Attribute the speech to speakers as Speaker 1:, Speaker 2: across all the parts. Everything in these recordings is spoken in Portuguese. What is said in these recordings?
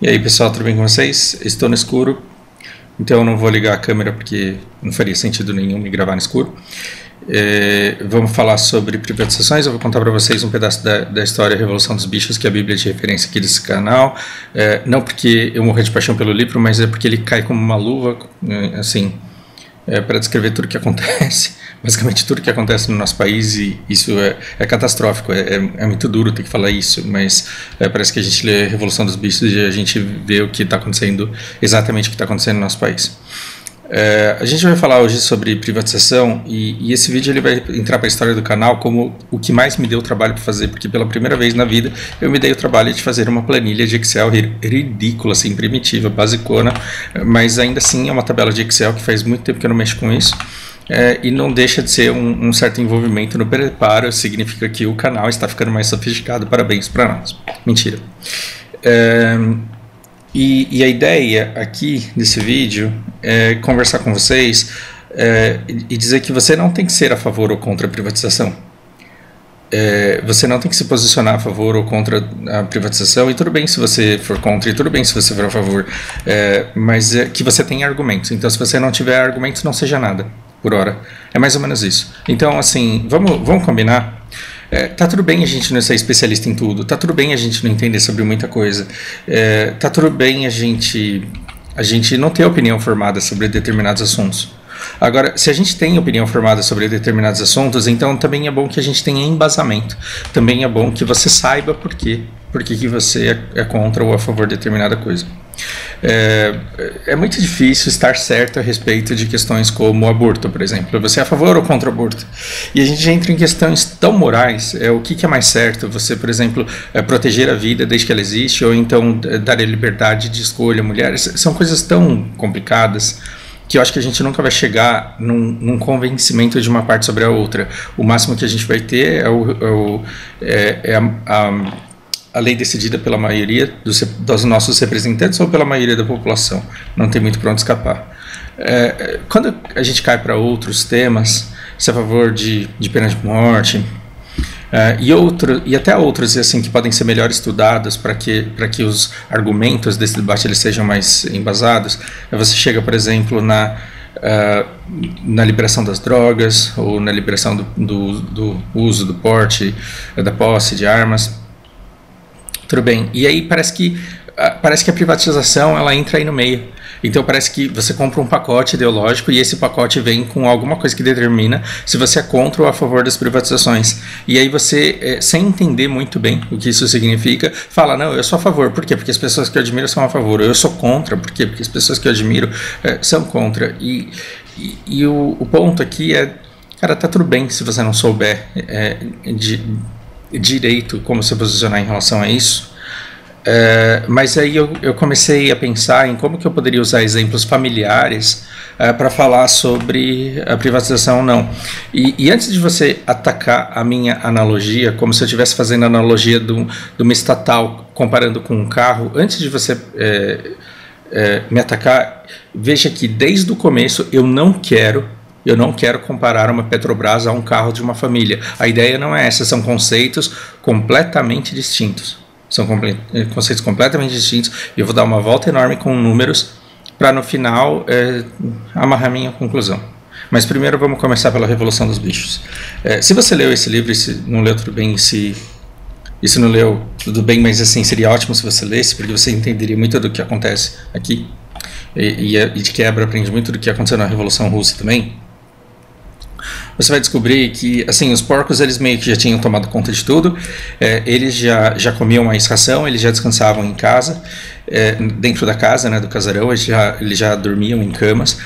Speaker 1: E aí pessoal, tudo bem com vocês? Estou no escuro, então eu não vou ligar a câmera porque não faria sentido nenhum me gravar no escuro. Vamos falar sobre privatizações. Eu vou contar para vocês um pedaço da história Revolução dos Bichos, que é a bíblia de referência aqui desse canal. Não porque eu morro de paixão pelo livro, mas é porque ele cai como uma luva, assim, para descrever tudo o que acontece, basicamente tudo que acontece no nosso país, e isso é catastrófico, é muito duro ter que falar isso, mas parece que a gente lê Revolução dos Bichos e a gente vê o que está acontecendo, exatamente o que está acontecendo no nosso país. A gente vai falar hoje sobre privatização, e esse vídeo ele vai entrar para a história do canal como o que mais me deu trabalho para fazer, porque pela primeira vez na vida eu me dei o trabalho de fazer uma planilha de Excel ridícula, assim, primitiva, basicona, mas ainda assim é uma tabela de Excel que faz muito tempo que eu não mexo com isso. E não deixa de ser um certo envolvimento no preparo, significa que o canal está ficando mais sofisticado, parabéns para nós. Mentira. E a ideia aqui desse vídeo é conversar com vocês e dizer que você não tem que ser a favor ou contra a privatização. Você não tem que se posicionar a favor ou contra a privatização, e tudo bem se você for contra, e tudo bem se você for a favor, mas que você tenha argumentos. Então, se você não tiver argumentos, não seja nada, por hora. É mais ou menos isso. Então, assim, vamos combinar. Tá tudo bem a gente não ser especialista em tudo, tá tudo bem a gente não entender sobre muita coisa, tá tudo bem a gente não ter opinião formada sobre determinados assuntos. Agora, se a gente tem opinião formada sobre determinados assuntos, então também é bom que a gente tenha embasamento, também é bom que você saiba por que você é contra ou a favor de determinada coisa. É muito difícil estar certo a respeito de questões como o aborto, por exemplo. Você é a favor ou contra o aborto? E a gente entra em questões tão morais, o que é mais certo? Você, por exemplo, proteger a vida desde que ela existe, ou então dar a liberdade de escolha à mulher? São coisas tão complicadas que eu acho que a gente nunca vai chegar num convencimento de uma parte sobre a outra. O máximo que a gente vai ter a lei decidida pela maioria dos nossos representantes ou pela maioria da população. Não tem muito para onde escapar. Quando a gente cai para outros temas, se é a favor de pena de morte, e até outros assim, que podem ser melhor estudados para que os argumentos desse debate eles sejam mais embasados, você chega, por exemplo, na liberação das drogas, ou na liberação do uso, do porte, da posse de armas. Tudo bem. E aí parece que a privatização ela entra aí no meio. Então parece que você compra um pacote ideológico e esse pacote vem com alguma coisa que determina se você é contra ou a favor das privatizações. E aí você, sem entender muito bem o que isso significa, fala, não, eu sou a favor. Por quê? Porque as pessoas que eu admiro são a favor. Eu sou contra. Por quê? Porque as pessoas que eu admiro são contra. E o ponto aqui cara, tá tudo bem se você não souber direito como se posicionar em relação a isso. Mas aí eu comecei a pensar em como que eu poderia usar exemplos familiares para falar sobre a privatização ou não. E antes de você atacar a minha analogia, como se eu estivesse fazendo a analogia de uma estatal comparando com um carro, antes de você me atacar, veja que desde o começo eu não quero comparar uma Petrobras a um carro de uma família. A ideia não é essa, são conceitos completamente distintos. São conceitos completamente distintos, e eu vou dar uma volta enorme com números para no final amarrar minha conclusão. Mas primeiro vamos começar pela Revolução dos Bichos. Se você leu esse livro, e se não leu tudo bem, e se não leu tudo bem, mas assim, seria ótimo se você lesse, porque você entenderia muito do que acontece aqui, e de quebra aprende muito do que aconteceu na Revolução Russa também. Você vai descobrir que, assim, os porcos eles meio que já tinham tomado conta de tudo, eles já comiam mais ração, eles já descansavam em casa, dentro da casa, né, do casarão, eles já dormiam em camas,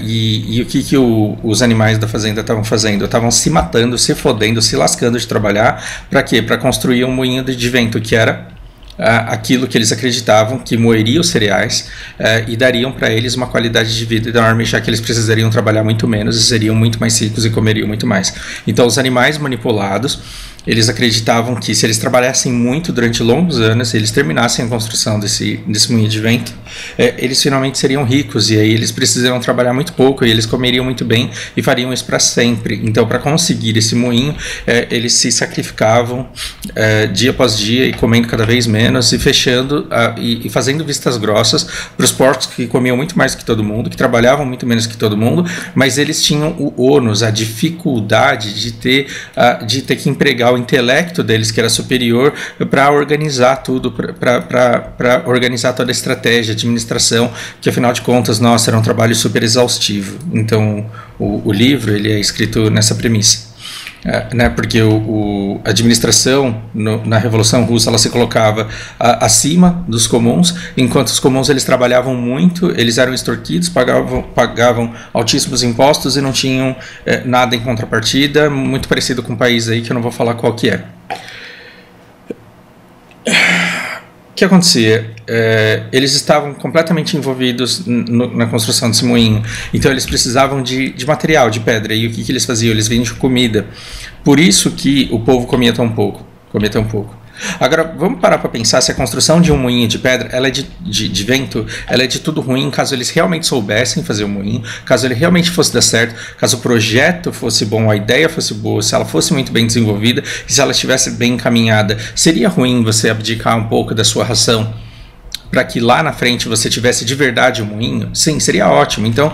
Speaker 1: e o que os animais da fazenda estavam fazendo? Estavam se matando, se fodendo, se lascando de trabalhar, para quê? Para construir um moinho de vento, que era aquilo que eles acreditavam que moeria os cereais e dariam para eles uma qualidade de vida enorme, já que eles precisariam trabalhar muito menos e seriam muito mais ricos e comeriam muito mais. Então os animais manipulados eles acreditavam que se eles trabalhassem muito durante longos anos, eles terminassem a construção desse moinho de vento, eles finalmente seriam ricos, e aí eles precisariam trabalhar muito pouco, e eles comeriam muito bem e fariam isso para sempre. Então, para conseguir esse moinho, eles se sacrificavam dia após dia, e comendo cada vez menos, e fechando e fazendo vistas grossas para os porcos que comiam muito mais que todo mundo, que trabalhavam muito menos que todo mundo, mas eles tinham o ônus, a dificuldade de ter que empregar o intelecto deles, que era superior, para organizar tudo, para organizar toda a estratégia, administração, que afinal de contas, nossa, era um trabalho super exaustivo. Então, o livro ele é escrito nessa premissa. Né, porque a administração na Revolução Russa ela se colocava acima dos comuns, enquanto os comuns eles trabalhavam muito, eles eram extorquidos, pagavam altíssimos impostos e não tinham nada em contrapartida, muito parecido com um país aí que eu não vou falar qual que é. O que acontecia? Eles estavam completamente envolvidos na construção desse moinho, então eles precisavam de material, de pedra, e o que eles faziam? Eles vendiam comida, por isso que o povo comia tão pouco. Agora, vamos parar para pensar se a construção de um moinho de pedra, ela é de vento, ela é de tudo ruim, caso eles realmente soubessem fazer o moinho, caso ele realmente fosse dar certo, caso o projeto fosse bom, a ideia fosse boa, se ela fosse muito bem desenvolvida, e se ela estivesse bem encaminhada, seria ruim você abdicar um pouco da sua ração para que lá na frente você tivesse de verdade um moinho? Sim, seria ótimo. Então,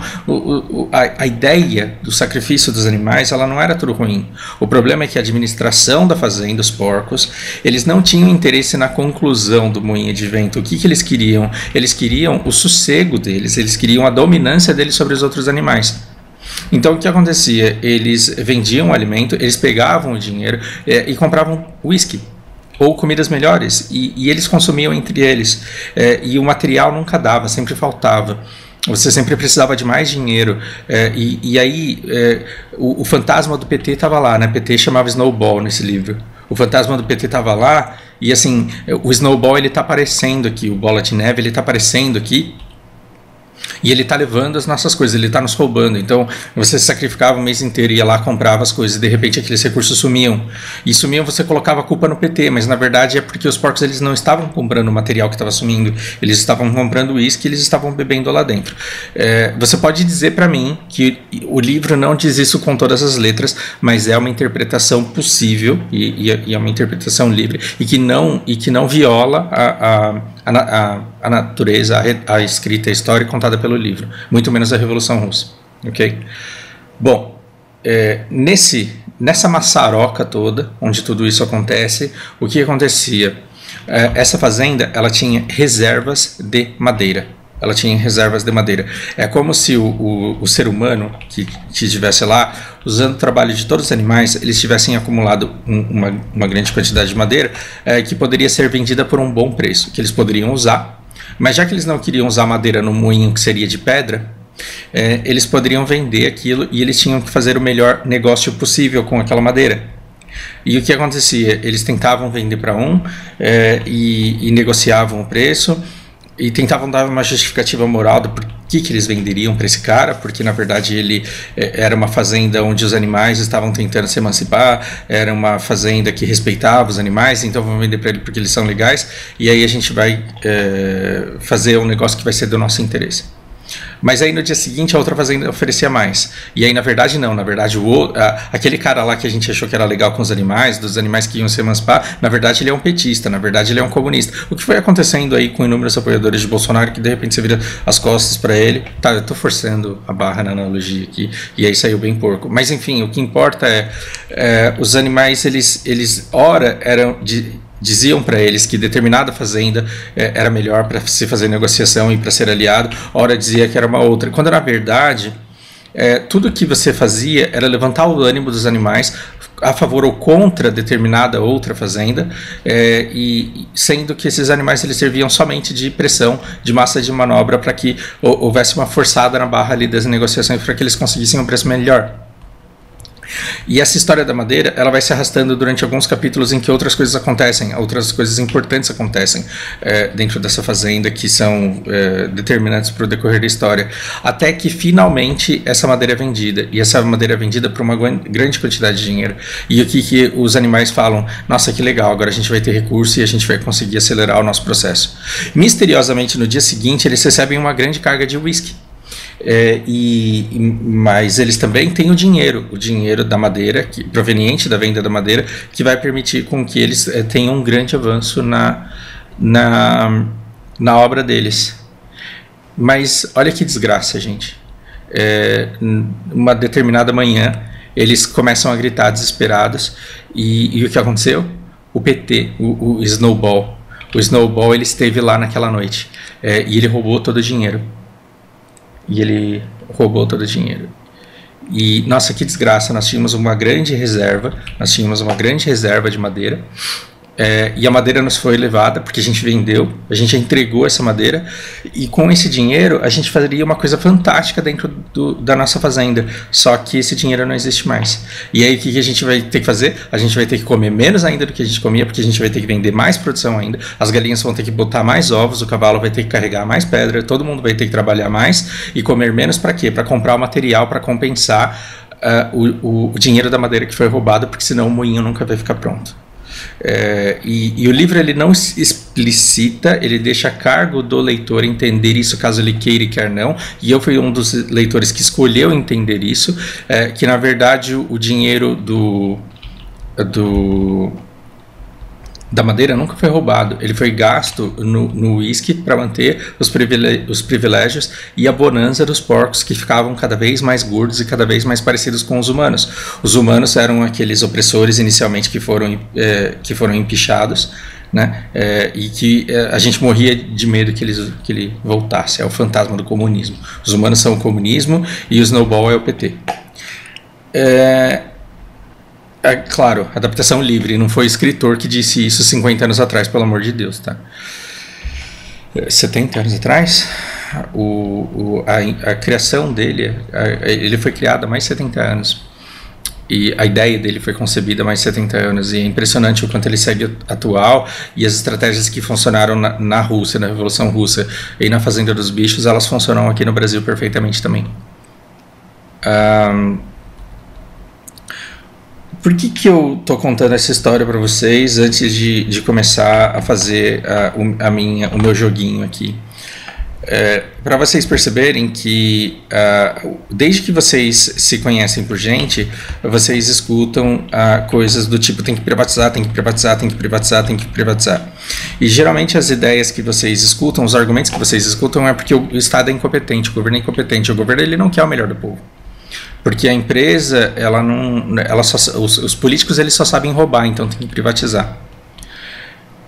Speaker 1: a ideia do sacrifício dos animais, ela não era tudo ruim. O problema é que a administração da fazenda, os porcos, eles não tinham interesse na conclusão do moinho de vento. O que eles queriam? Eles queriam o sossego deles, eles queriam a dominância deles sobre os outros animais. Então, o que acontecia? Eles vendiam o alimento, eles pegavam o dinheiro e compravam uísque ou comidas melhores, e eles consumiam entre eles, e o material nunca dava, sempre faltava, você sempre precisava de mais dinheiro, e aí o fantasma do PT estava lá, né? PT chamava Snowball nesse livro. O fantasma do PT estava lá, e assim, o Snowball ele está aparecendo aqui, o Bola de Neve ele está aparecendo aqui, e ele está levando as nossas coisas, ele está nos roubando. Então você se sacrificava o mês inteiro, ia lá, comprava as coisas, e de repente aqueles recursos sumiam. E sumiam, você colocava a culpa no PT, mas na verdade é porque os porcos eles não estavam comprando o material que estava sumindo, eles estavam comprando uísque, eles estavam bebendo lá dentro. Você pode dizer para mim que o livro não diz isso com todas as letras, mas é uma interpretação possível e é uma interpretação livre e que não viola a natureza, a escrita, a história contada pelo livro, muito menos a Revolução Russa, ok? Bom, nessa maçaroca toda, onde tudo isso acontece, o que acontecia? Essa fazenda, ela tinha reservas de madeira. É como se o ser humano que estivesse lá, usando o trabalho de todos os animais, eles tivessem acumulado uma grande quantidade de madeira que poderia ser vendida por um bom preço, que eles poderiam usar. Mas já que eles não queriam usar madeira no moinho que seria de pedra, eles poderiam vender aquilo e eles tinham que fazer o melhor negócio possível com aquela madeira. E o que acontecia? Eles tentavam vender para e negociavam o preço e tentavam dar uma justificativa moral do porquê que eles venderiam para esse cara, porque na verdade ele era uma fazenda onde os animais estavam tentando se emancipar, era uma fazenda que respeitava os animais, então vamos vender para ele porque eles são legais, e aí a gente vai fazer um negócio que vai ser do nosso interesse. Mas aí no dia seguinte a outra fazenda oferecia mais. E aí na verdade não, na verdade aquele cara lá que a gente achou que era legal com os animais, dos animais que iam se emancipar, na verdade ele é um petista, na verdade ele é um comunista. O que foi acontecendo aí com inúmeros apoiadores de Bolsonaro que de repente você vira as costas para ele. Tá, eu tô forçando a barra na analogia aqui, e aí saiu bem porco. Mas enfim, o que importa os animais, eles ora diziam para eles que determinada fazenda era melhor para se fazer negociação e para ser aliado, ora dizia que era uma outra, quando na verdade tudo que você fazia era levantar o ânimo dos animais a favor ou contra determinada outra fazenda, e sendo que esses animais eles serviam somente de pressão, de massa de manobra para que houvesse uma forçada na barra ali das negociações para que eles conseguissem um preço melhor. E essa história da madeira, ela vai se arrastando durante alguns capítulos em que outras coisas acontecem, outras coisas importantes acontecem dentro dessa fazenda, que são determinantes para o decorrer da história, até que finalmente essa madeira é vendida, e essa madeira é vendida por uma grande quantidade de dinheiro. E o que os animais falam? Nossa, que legal, agora a gente vai ter recurso e a gente vai conseguir acelerar o nosso processo. Misteriosamente, no dia seguinte, eles recebem uma grande carga de whisky. Mas eles também têm o dinheiro da madeira, proveniente da venda da madeira, que vai permitir com que eles tenham um grande avanço na obra deles. Mas olha que desgraça, gente. Uma determinada manhã, eles começam a gritar desesperados, e o que aconteceu? O PT, o Snowball. O Snowball, ele esteve lá naquela noite, e ele roubou todo o dinheiro. E, nossa, que desgraça, nós tínhamos uma grande reserva de madeira, e a madeira nos foi levada, porque a gente vendeu, a gente entregou essa madeira, e com esse dinheiro a gente faria uma coisa fantástica dentro da nossa fazenda, só que esse dinheiro não existe mais. E aí o que a gente vai ter que fazer? A gente vai ter que comer menos ainda do que a gente comia, porque a gente vai ter que vender mais produção ainda, as galinhas vão ter que botar mais ovos, o cavalo vai ter que carregar mais pedra, todo mundo vai ter que trabalhar mais e comer menos. Para quê? Para comprar o material para compensar o dinheiro da madeira que foi roubado, porque senão o moinho nunca vai ficar pronto. E o livro, ele não explicita, ele deixa a cargo do leitor entender isso, caso ele queira e quer não, e eu fui um dos leitores que escolheu entender isso, que na verdade o dinheiro da madeira nunca foi roubado, ele foi gasto no whisky para manter os privilégios e a bonança dos porcos, que ficavam cada vez mais gordos e cada vez mais parecidos com os humanos. Os humanos eram aqueles opressores inicialmente que foram empichados, né? E que a gente morria de medo que ele voltasse. É o fantasma do comunismo. Os humanos são o comunismo e o Snowball é o PT. Claro, adaptação livre, não foi o escritor que disse isso 50 anos atrás, pelo amor de Deus, tá? 70 anos atrás, a criação dele, ele foi criado há mais de 70 anos, e a ideia dele foi concebida há mais de 70 anos, e é impressionante o quanto ele segue atual, e as estratégias que funcionaram na Rússia, na Revolução Russa, e na Fazenda dos Bichos, elas funcionam aqui no Brasil perfeitamente também. Por que eu estou contando essa história para vocês antes de começar a fazer o meu joguinho aqui? Para vocês perceberem que desde que vocês se conhecem por gente, vocês escutam coisas do tipo tem que privatizar, tem que privatizar, tem que privatizar, tem que privatizar. E geralmente as ideias que vocês escutam, os argumentos que vocês escutam é porque o Estado é incompetente, o governo é incompetente, o governo ele não quer o melhor do povo. Porque a empresa, os políticos eles só sabem roubar, então tem que privatizar.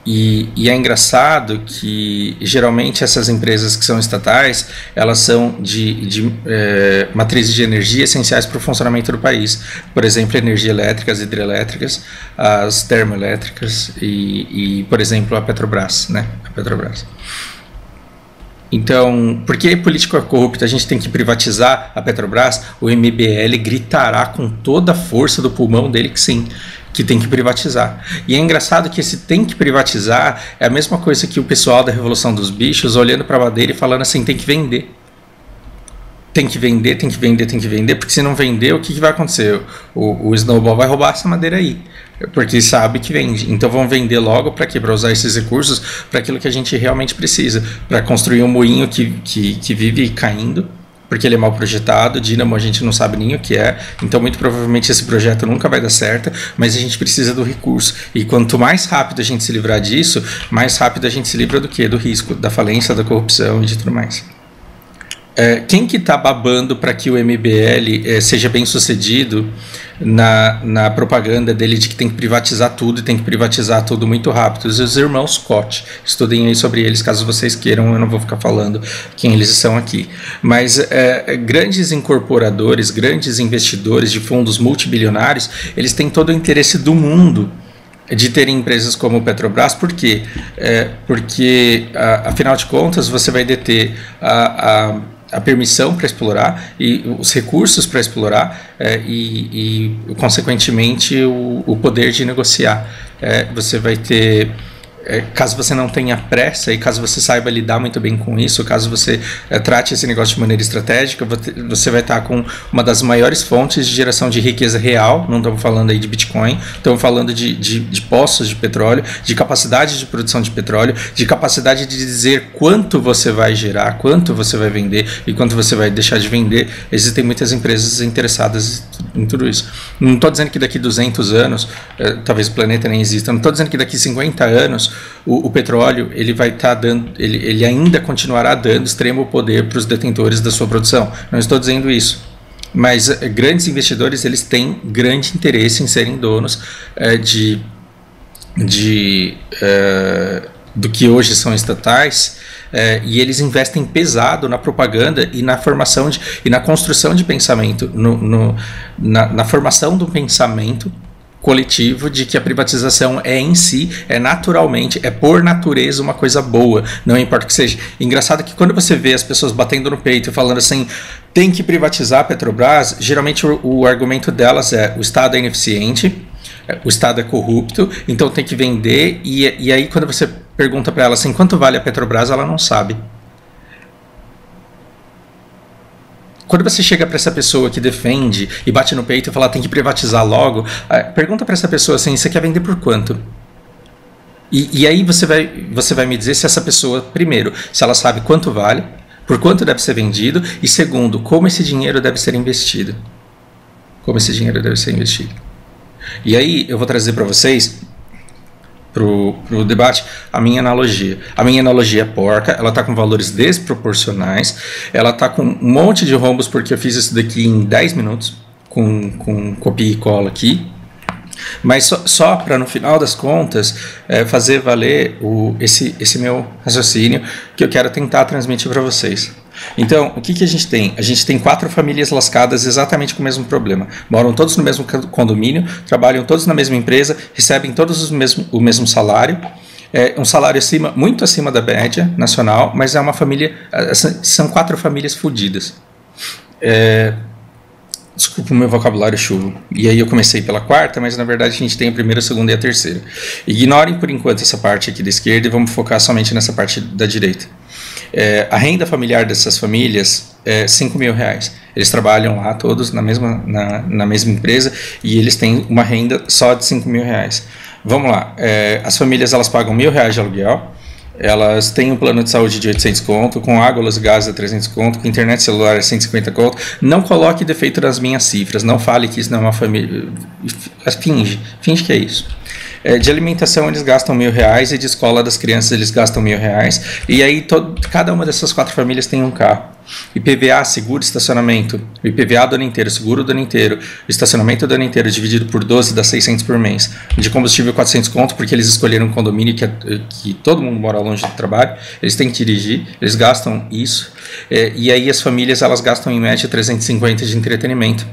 Speaker 1: E é engraçado que geralmente essas empresas que são estatais, elas são de matrizes de energia essenciais para o funcionamento do país. Por exemplo, energia elétrica, as hidrelétricas, as termoelétricas e por exemplo, a Petrobras, né? A Petrobras. Então, por que político é corrupto? A gente tem que privatizar a Petrobras? O MBL gritará com toda a força do pulmão dele que sim, que tem que privatizar. E é engraçado que esse tem que privatizar é a mesma coisa que o pessoal da Revolução dos Bichos olhando para a madeira e falando assim, tem que vender. Tem que vender, tem que vender, tem que vender, porque se não vender, o que vai acontecer? O Snowball vai roubar essa madeira aí, porque sabe que vende. Então vamos vender logo para quê? Para usar esses recursos para aquilo que a gente realmente precisa, para construir um moinho que vive caindo, porque ele é mal projetado, dínamo a gente não sabe nem o que é, então muito provavelmente esse projeto nunca vai dar certo, mas a gente precisa do recurso. E quanto mais rápido a gente se livrar disso, mais rápido a gente se livra do quê? Do risco, da falência, da corrupção e de tudo mais. Quem que está babando para que o MBL seja bem sucedido na propaganda dele de que tem que privatizar tudo e tem que privatizar tudo muito rápido? Os irmãos Scott, estudem aí sobre eles caso vocês queiram, eu não vou ficar falando quem eles são aqui. Mas grandes incorporadores, grandes investidores de fundos multibilionários, eles têm todo o interesse do mundo de ter empresas como o Petrobras. Por quê? Porque, afinal de contas, você vai deter a permissão para explorar e os recursos para explorar consequentemente, o poder de negociar. Você vai ter... caso você não tenha pressa e caso você saiba lidar muito bem com isso, caso você trate esse negócio de maneira estratégica, você vai estar com uma das maiores fontes de geração de riqueza real. Não estamos falando aí de Bitcoin, estamos falando de poços de petróleo, de capacidade de produção de petróleo, de capacidade de dizer quanto você vai gerar, quanto você vai vender e quanto você vai deixar de vender. Existem muitas empresas interessadas em tudo isso. Não estou dizendo que daqui 200 anos, talvez o planeta nem exista, não estou dizendo que daqui 50 anos o petróleo ele vai estar dando, ele ainda continuará dando extremo poder para os detentores da sua produção. Não estou dizendo isso, mas grandes investidores eles têm grande interesse em serem donos do que hoje são estatais, e eles investem pesado na propaganda e na formação e na construção de pensamento, na formação do pensamento coletivo de que a privatização em si, naturalmente, por natureza uma coisa boa, não importa o que seja. Engraçado que quando você vê as pessoas batendo no peito e falando assim, tem que privatizar a Petrobras, geralmente o argumento delas o Estado é ineficiente, o Estado é corrupto, então tem que vender, e aí quando você pergunta para ela assim, quanto vale a Petrobras, ela não sabe. Quando você chega para essa pessoa que defende e bate no peito e fala tem que privatizar logo, pergunta para essa pessoa assim, você quer vender por quanto? E aí você vai me dizer se essa pessoa, primeiro, se ela sabe quanto vale, por quanto deve ser vendido, e segundo, como esse dinheiro deve ser investido. Como esse dinheiro deve ser investido. E aí eu vou trazer para vocês, pro debate, a minha analogia. A minha analogia é porca, ela está com valores desproporcionais, ela está com um monte de rombos, porque eu fiz isso daqui em 10 minutos, com copia e cola aqui, mas só para no final das contas fazer valer esse meu raciocínio que eu quero tentar transmitir para vocês. Então, o que a gente tem? A gente tem 4 famílias lascadas exatamente com o mesmo problema. Moram todos no mesmo condomínio, trabalham todos na mesma empresa, recebem todos o mesmo salário. Um salário muito acima da média nacional, mas é uma família, são 4 famílias fodidas. Desculpa o meu vocabulário chulo. E aí eu comecei pela 4ª, mas na verdade a gente tem a 1ª, a 2ª e a 3ª. Ignorem por enquanto essa parte aqui da esquerda e vamos focar somente nessa parte da direita. A renda familiar dessas famílias é R$5.000. Eles trabalham lá todos na mesma empresa e eles têm uma renda só de R$5.000. Vamos lá, as famílias elas pagam R$1.000 de aluguel, elas têm um plano de saúde de 800 conto, com água, luz e gás é 300 conto, com internet celular é 150 conto. Não coloque defeito nas minhas cifras, não fale que isso não é uma família, finge que é isso. De alimentação eles gastam R$1.000 e de escola das crianças eles gastam R$1.000. E aí cada uma dessas 4 famílias tem um carro. IPVA, seguro, estacionamento. O IPVA do ano inteiro, seguro do ano inteiro. O estacionamento do ano inteiro dividido por 12 dá 600 por mês. De combustível 400 conto porque eles escolheram um condomínio que todo mundo mora longe do trabalho. Eles têm que dirigir, eles gastam isso. E aí as famílias elas gastam em média 350 de entretenimento.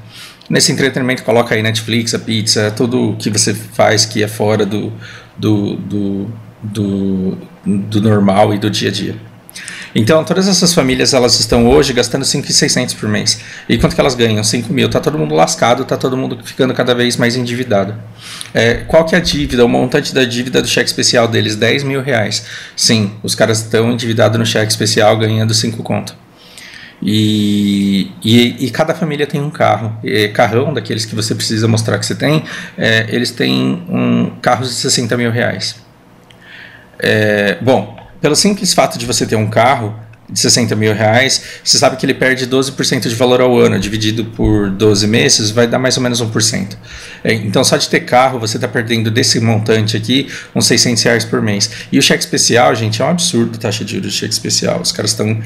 Speaker 1: Nesse entretenimento coloca aí Netflix, a pizza, tudo que você faz que é fora do normal e do dia a dia. Então, todas essas famílias elas estão hoje gastando 5.600 por mês. E quanto que elas ganham? 5.000. Está todo mundo lascado, está todo mundo ficando cada vez mais endividado. Qual que é a dívida? O montante da dívida do cheque especial deles? R$10.000. Sim, os caras estão endividados no cheque especial ganhando 5 conto. E cada família tem um carro. Carrão, daqueles que você precisa mostrar que você tem, eles têm carros de R$60.000. Bom, pelo simples fato de você ter um carro de R$60.000, você sabe que ele perde 12% de valor ao ano, dividido por 12 meses, vai dar mais ou menos 1%. Então, só de ter carro, você está perdendo desse montante aqui, uns R$600 por mês. E o cheque especial, gente, é um absurdo a taxa de juros do cheque especial. Os caras estão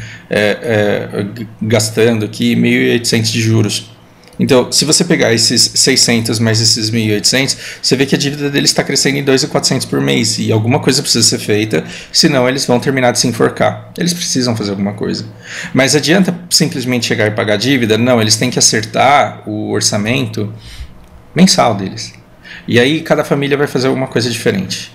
Speaker 1: gastando aqui 1.800 de juros. Então, se você pegar esses 600 mais esses 1.800, você vê que a dívida deles está crescendo em 2.400 por mês. E alguma coisa precisa ser feita, senão eles vão terminar de se enforcar. Eles precisam fazer alguma coisa. Mas adianta simplesmente chegar e pagar a dívida? Não, eles têm que acertar o orçamento mensal deles. E aí cada família vai fazer alguma coisa diferente.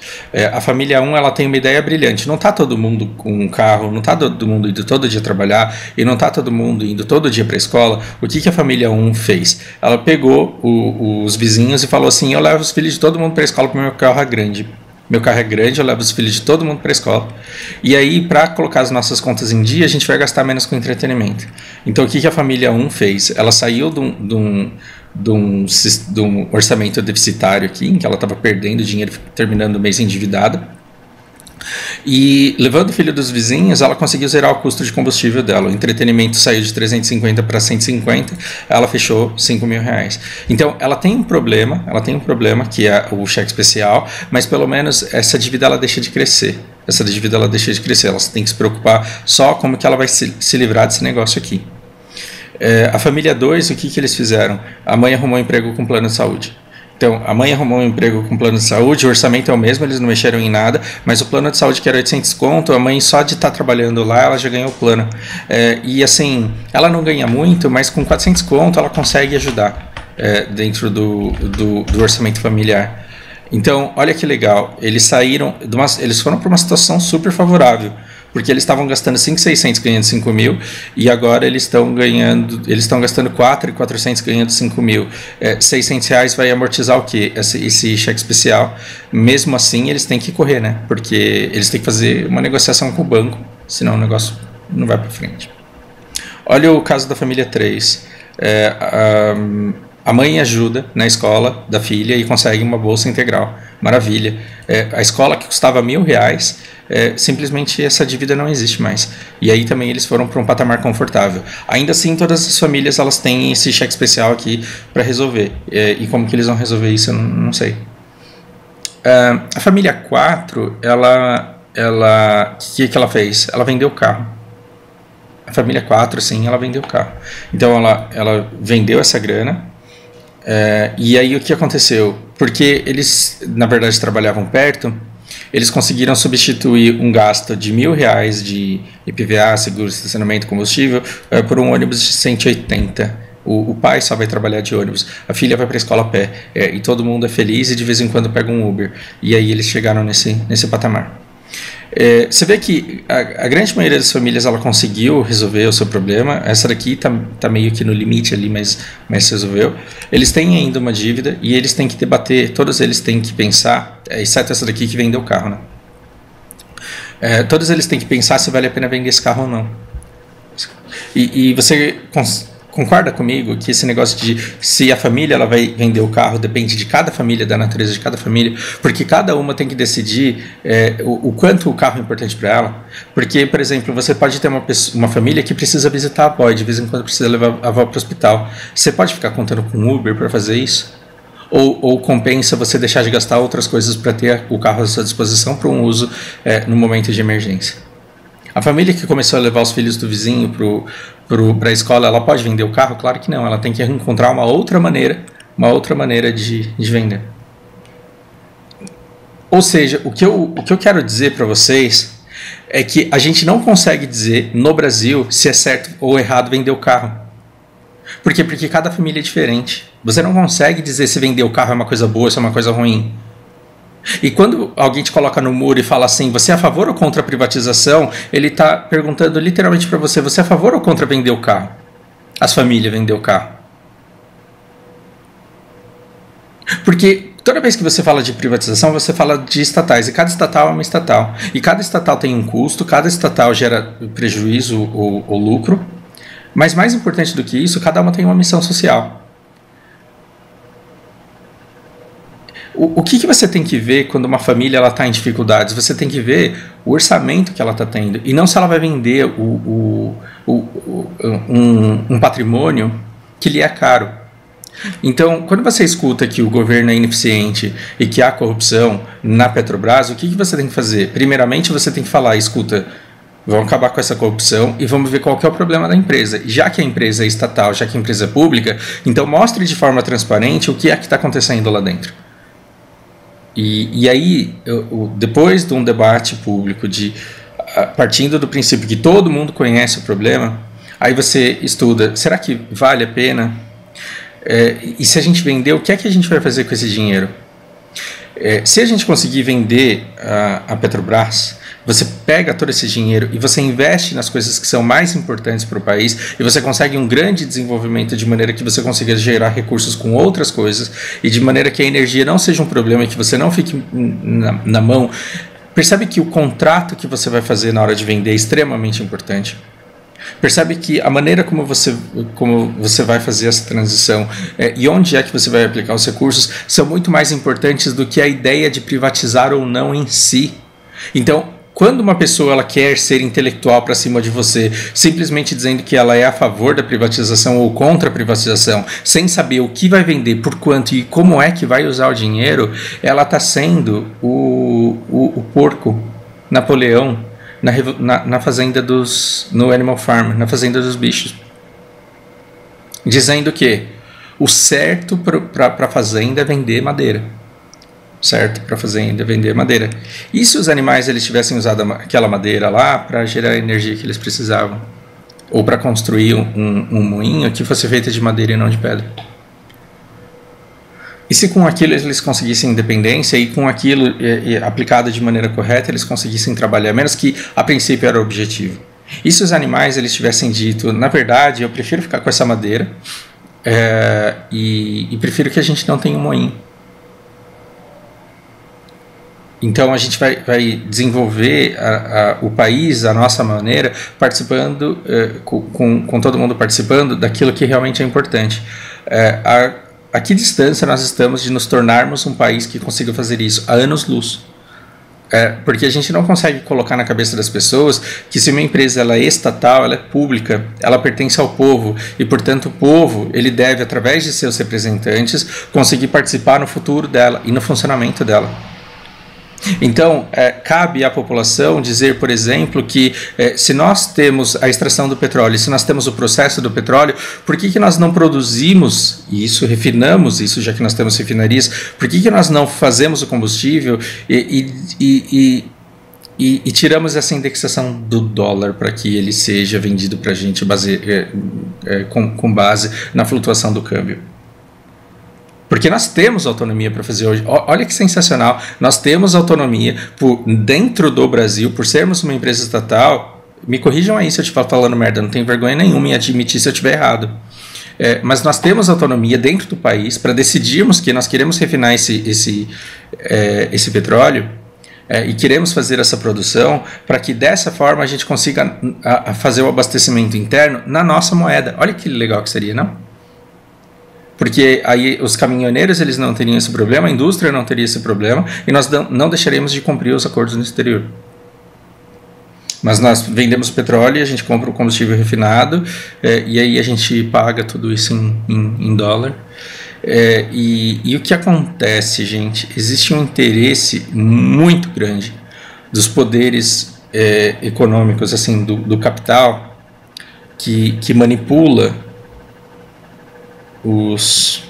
Speaker 1: A família 1 ela tem uma ideia brilhante. Não está todo mundo com um carro, não está todo mundo indo todo dia trabalhar e não está todo mundo indo todo dia para a escola. O que a família 1 fez? Ela pegou os vizinhos e falou assim: eu levo os filhos de todo mundo para a escola porque meu carro é grande. Meu carro é grande, eu levo os filhos de todo mundo para a escola. E aí, para colocar as nossas contas em dia, a gente vai gastar menos com entretenimento. Então, o que a família 1 fez? Ela saiu de um orçamento deficitário aqui, em que ela estava perdendo dinheiro, terminando o mês endividada. E levando o filho dos vizinhos, ela conseguiu zerar o custo de combustível dela. O entretenimento saiu de 350 para 150, ela fechou R$5.000. Então, ela tem um problema que é o cheque especial, mas pelo menos essa dívida ela deixa de crescer. Ela tem que se preocupar só como que ela vai se livrar desse negócio aqui. A família 2, o que eles fizeram? A mãe arrumou um emprego com plano de saúde. Então, a mãe arrumou um emprego com plano de saúde, o orçamento é o mesmo, eles não mexeram em nada, mas o plano de saúde que era 800 conto, a mãe só de estar trabalhando lá, ela já ganhou o plano. E assim, ela não ganha muito, mas com 400 conto ela consegue ajudar dentro do orçamento familiar. Então, olha que legal, eles foram para uma situação super favorável, porque eles estavam gastando 5.600 ganhando 5.000 e agora eles estão gastando 4.400 ganhando 5.000. R$600 vai amortizar o quê? Esse cheque especial. Mesmo assim, eles têm que correr, né? Porque eles têm que fazer uma negociação com o banco, senão o negócio não vai para frente. Olha o caso da família 3. A mãe ajuda na escola da filha e consegue uma bolsa integral. Maravilha. A escola que custava R$1.000, simplesmente essa dívida não existe mais. E aí também eles foram para um patamar confortável. Ainda assim, todas as famílias elas têm esse cheque especial aqui para resolver. E como que eles vão resolver isso, eu não sei. A família 4, o que ela fez? Ela vendeu o carro. A família 4, sim, ela vendeu o carro. Então ela vendeu essa grana. E aí o que aconteceu? Porque eles, na verdade, trabalhavam perto, eles conseguiram substituir um gasto de R$1.000 de IPVA, seguro, estacionamento, combustível, por um ônibus de 180. O pai só vai trabalhar de ônibus, a filha vai para a escola a pé, e todo mundo é feliz e de vez em quando pega um Uber. E aí eles chegaram nesse patamar. Você vê que a grande maioria das famílias ela conseguiu resolver o seu problema. Essa daqui tá meio que no limite ali, mas resolveu. Eles têm ainda uma dívida e eles têm que debater, todos eles têm que pensar, exceto essa daqui que vendeu o carro, né? Todos eles têm que pensar se vale a pena vender esse carro ou não. E você concorda comigo que esse negócio de se a família ela vai vender o carro depende de cada família, da natureza de cada família, porque cada uma tem que decidir o quanto o carro é importante para ela. Porque, por exemplo, você pode ter uma família que precisa visitar a avó e de vez em quando precisa levar a avó para o hospital. Você pode ficar contando com Uber para fazer isso? Ou compensa você deixar de gastar outras coisas para ter o carro à sua disposição para um uso no momento de emergência? A família que começou a levar os filhos do vizinho para a escola, ela pode vender o carro? Claro que não, ela tem que encontrar uma outra maneira de vender. Ou seja, o que eu quero dizer para vocês é que a gente não consegue dizer no Brasil se é certo ou errado vender o carro. Por quê? Porque cada família é diferente. Você não consegue dizer se vender o carro é uma coisa boa ou se é uma coisa ruim. E quando alguém te coloca no muro e fala assim, você é a favor ou contra a privatização, ele está perguntando literalmente para você, você é a favor ou contra vender o carro? As famílias vender o carro. Porque toda vez que você fala de privatização, você fala de estatais, e cada estatal é uma estatal. E cada estatal tem um custo, cada estatal gera prejuízo ou lucro, mas mais importante do que isso, cada uma tem uma missão social. O que você tem que ver quando uma família está em dificuldades? Você tem que ver o orçamento que ela está tendo e não se ela vai vender um patrimônio que lhe é caro. Então, quando você escuta que o governo é ineficiente e que há corrupção na Petrobras, o que você tem que fazer? Primeiramente, você tem que falar, escuta, vamos acabar com essa corrupção e vamos ver qual que é o problema da empresa. Já que a empresa é estatal, já que a empresa é pública, então mostre de forma transparente o que é que está acontecendo lá dentro. E aí, depois de um debate público, partindo do princípio que todo mundo conhece o problema, aí você estuda, será que vale a pena? E se a gente vender, o que é que a gente vai fazer com esse dinheiro? Se a gente conseguir vender a Petrobras, você pega todo esse dinheiro e você investe nas coisas que são mais importantes para o país e você consegue um grande desenvolvimento de maneira que você consiga gerar recursos com outras coisas e de maneira que a energia não seja um problema e que você não fique na mão. Percebe que o contrato que você vai fazer na hora de vender é extremamente importante. Percebe que a maneira como você vai fazer essa transição e onde é que você vai aplicar os recursos são muito mais importantes do que a ideia de privatizar ou não em si. Então, quando uma pessoa ela quer ser intelectual para cima de você, simplesmente dizendo que ela é a favor da privatização ou contra a privatização, sem saber o que vai vender, por quanto e como é que vai usar o dinheiro, ela está sendo o porco Napoleão na fazenda no Animal Farm, na fazenda dos bichos. Dizendo que o certo para a fazenda é vender madeira. Certo? Para fazenda vender madeira. E se os animais eles tivessem usado aquela madeira lá para gerar a energia que eles precisavam? Ou para construir um moinho que fosse feito de madeira e não de pedra? E se com aquilo eles conseguissem independência e com aquilo aplicado de maneira correta eles conseguissem trabalhar menos, que a princípio era o objetivo? E se os animais eles tivessem dito, na verdade eu prefiro ficar com essa madeira e prefiro que a gente não tenha um moinho? Então a gente vai desenvolver o país, a nossa maneira, participando, com todo mundo participando daquilo que realmente é importante. A que distância nós estamos de nos tornarmos um país que consiga fazer isso? A anos-luz. Porque a gente não consegue colocar na cabeça das pessoas que se uma empresa ela é estatal, ela é pública, ela pertence ao povo e, portanto, o povo ele deve, através de seus representantes, conseguir participar no futuro dela e no funcionamento dela. Então, cabe à população dizer, por exemplo, que se nós temos a extração do petróleo, se nós temos o processo do petróleo, por que nós não produzimos isso, refinamos isso, já que nós temos refinarias, por que nós não fazemos o combustível e tiramos essa indexação do dólar para que ele seja vendido para a gente com base na flutuação do câmbio? Porque nós temos autonomia para fazer hoje. Olha que sensacional. Nós temos autonomia dentro do Brasil, por sermos uma empresa estatal. Me corrijam aí se eu estiver falando merda, não tenho vergonha nenhuma em admitir se eu estiver errado. Mas nós temos autonomia dentro do país para decidirmos que nós queremos refinar esse petróleo e queremos fazer essa produção para que dessa forma a gente consiga fazer o abastecimento interno na nossa moeda. Olha que legal que seria, não? Porque aí os caminhoneiros eles não teriam esse problema, a indústria não teria esse problema e nós não deixaremos de cumprir os acordos no exterior. Mas nós vendemos o petróleo e a gente compra o combustível refinado e aí a gente paga tudo isso em dólar. E o que acontece, gente? Existe um interesse muito grande dos poderes econômicos, assim, do capital, que manipula os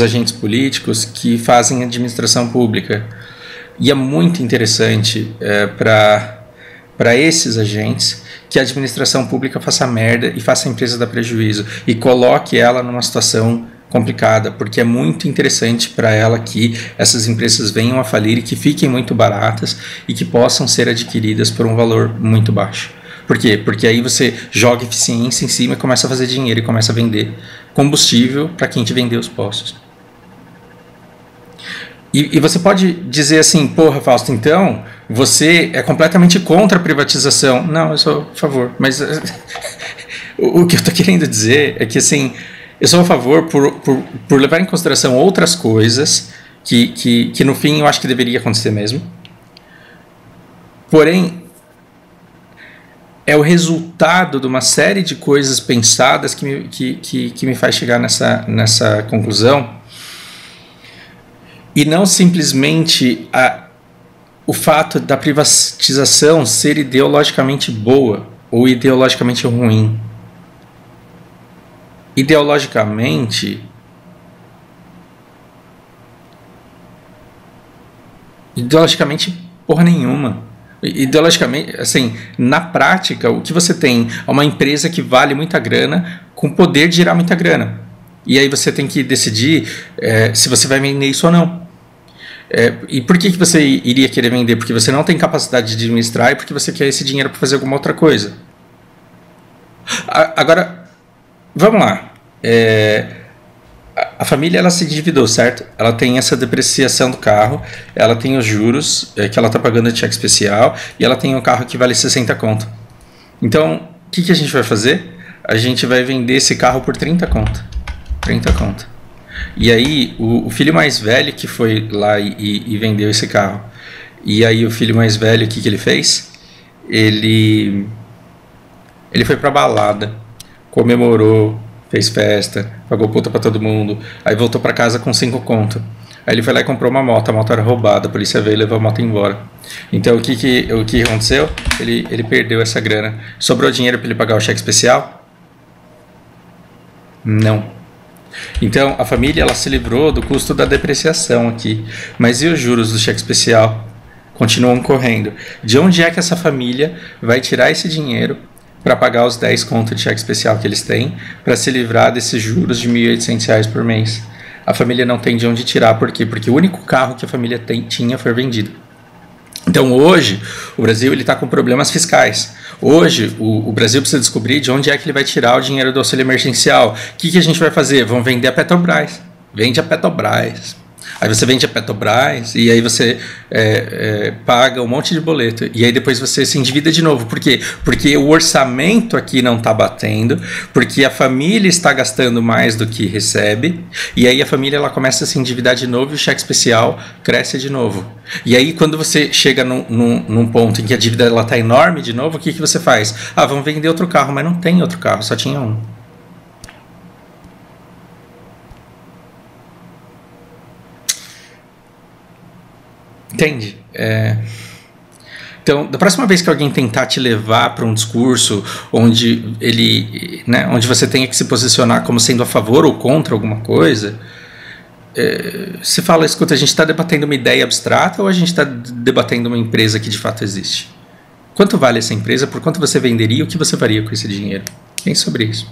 Speaker 1: agentes políticos que fazem administração pública. E é muito interessante para esses agentes que a administração pública faça merda e faça a empresa dar prejuízo e coloque ela numa situação complicada, porque é muito interessante para ela que essas empresas venham a falir e que fiquem muito baratas e que possam ser adquiridas por um valor muito baixo. Por quê? Porque aí você joga eficiência em cima e começa a fazer dinheiro e começa a vender combustível para quem te vender os postos. E você pode dizer assim, porra, Fausto, então você é completamente contra a privatização. Não, eu sou a favor. Mas o que eu estou querendo dizer é que assim, eu sou a favor por levar em consideração outras coisas que no fim eu acho que deveria acontecer mesmo. Porém, é o resultado de uma série de coisas pensadas que me faz chegar nessa conclusão. E não simplesmente o fato da privatização ser ideologicamente boa ou ideologicamente ruim. Ideologicamente, porra nenhuma. Ideologicamente, assim, na prática, o que você tem é uma empresa que vale muita grana com o poder de gerar muita grana. E aí você tem que decidir se você vai vender isso ou não. E por que você iria querer vender? Porque você não tem capacidade de administrar e porque você quer esse dinheiro para fazer alguma outra coisa. Agora, vamos lá. A família, ela se endividou, certo? Ela tem essa depreciação do carro, ela tem os juros que ela está pagando de cheque especial e ela tem um carro que vale 60 conto. Então, o que a gente vai fazer? A gente vai vender esse carro por 30 conto. 30 conto. E aí, o filho mais velho que foi lá e vendeu esse carro. E aí, o filho mais velho, o que ele fez? Ele foi pra balada, comemorou, fez festa, pagou puta pra todo mundo, aí voltou pra casa com 5 conto. Aí ele foi lá e comprou uma moto, a moto era roubada, a polícia veio e levou a moto embora. Então o que aconteceu? Ele perdeu essa grana. Sobrou dinheiro para ele pagar o cheque especial? Não. Então a família, ela se livrou do custo da depreciação aqui. Mas e os juros do cheque especial? Continuam correndo. De onde é que essa família vai tirar esse dinheiro para pagar os 10 contos de cheque especial que eles têm, para se livrar desses juros de R$ 1.800 por mês? A família não tem de onde tirar. Por quê? Porque o único carro que a família tinha foi vendido. Então hoje o Brasil está com problemas fiscais. Hoje o Brasil precisa descobrir de onde é que ele vai tirar o dinheiro do auxílio emergencial. O que a gente vai fazer? Vamos vender a Petrobras. Vende a Petrobras. Aí você vende a Petrobras e aí você paga um monte de boleto. E aí depois você se endivida de novo. Por quê? Porque o orçamento aqui não está batendo, porque a família está gastando mais do que recebe, e aí a família ela começa a se endividar de novo e o cheque especial cresce de novo. E aí quando você chega num ponto em que a dívida está enorme de novo, o que você faz? Vamos vender outro carro, mas não tem outro carro, só tinha um. Entende? Então, da próxima vez que alguém tentar te levar para um discurso onde onde você tenha que se posicionar como sendo a favor ou contra alguma coisa, você fala, escuta, a gente está debatendo uma ideia abstrata ou a gente está debatendo uma empresa que de fato existe? Quanto vale essa empresa? Por quanto você venderia? O que você faria com esse dinheiro? Pense sobre isso.